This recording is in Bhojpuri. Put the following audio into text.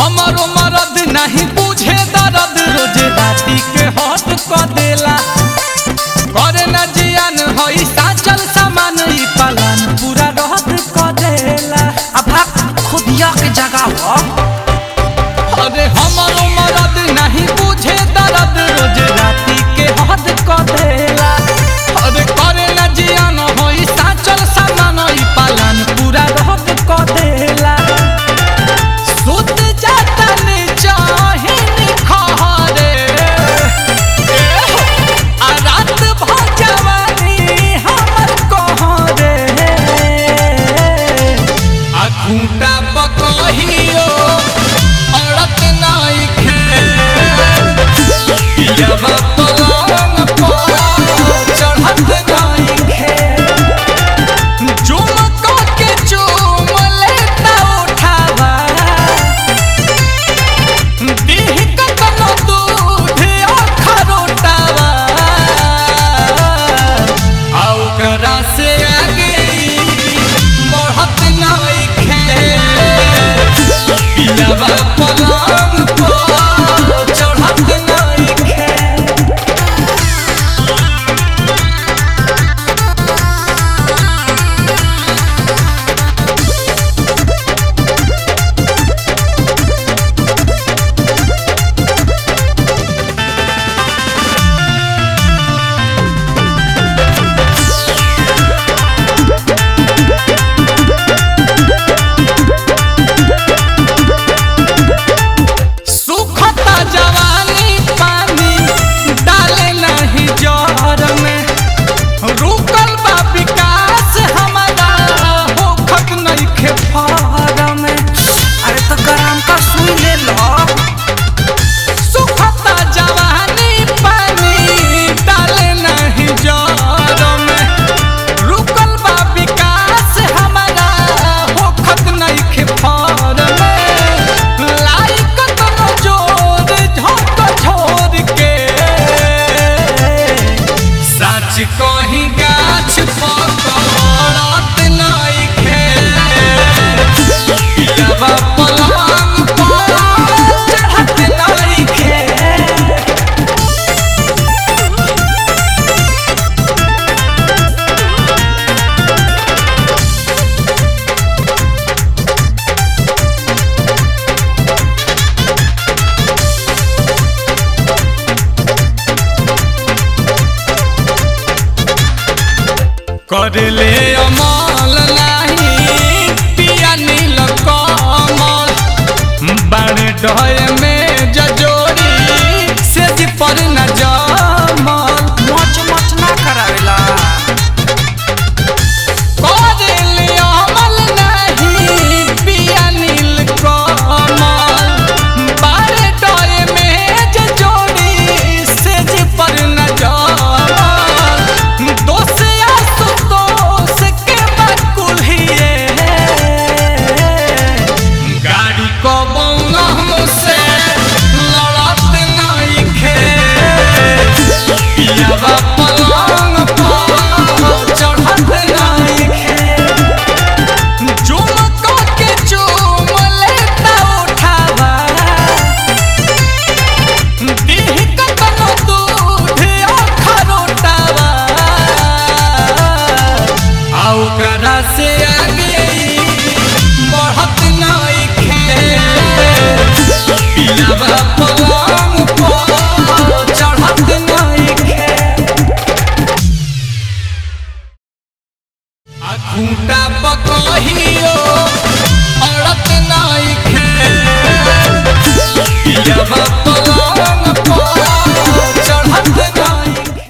हमारो मरद नहीं बुझे दर्द रोज राती के हट क देला करे न जियान होई साचल सामान ई पालन पूरा रहत क देला अब खुदिया के जगह हो। अरे हमारो मरद नहीं बुझे दर्द रोज राती के हट क देला अरे करे न जियान होई साचल सामान ई पालन पूरा रहत क देला सुत जाता ने चाहे निखारे आ रात भर जवानी हमर कहरे आ खूंटा पकहियो औरत नाई खे पियावा पलंग पर चढ़त नाई खे चुमक के चुम लेता उठावा दीह कतनो दूध अखरोटावा आ ओकरा से आगे बढ़त नाई खे पियावा पलंग पर चढ़त नाई खे सुखता जवानी पानी डाले नहीं जहर में रुकल बा विकास हमारा होखत नहीं खे फहर में अरे तो गरम का सुन ले लो। सुखता जवानी पानी डाले नहीं जहर में रुकल बा विकास हमारा होखत नहीं खे फहर में लाइक तनो जोर झोंक छोड़ के सच कहीं गाछ पकड़त नहीं खे पियावा पलंग पर चढ़त नहीं खे करले अमल नहीं पिया नील कमल बाण डय में जजोरी से जी पर न जमल मच मच ना करावेला। करले अमल नहीं पिया नील कमल बाण डय में जजोरी से जी पर न जमल दोस्त दोस्त के बकुलिए गाड़ी को बंगम से लड़त नहीं खे पियावा पलंग पर चढ़त नहीं खे चुमक के चुम लेता उठावा दीह कतनो दूध अखरोटावा आ ओकरा से आगे बढ़त नहीं खे पियावा पलंग पर चढ़त नहीं खे आ खूंटा पकहियो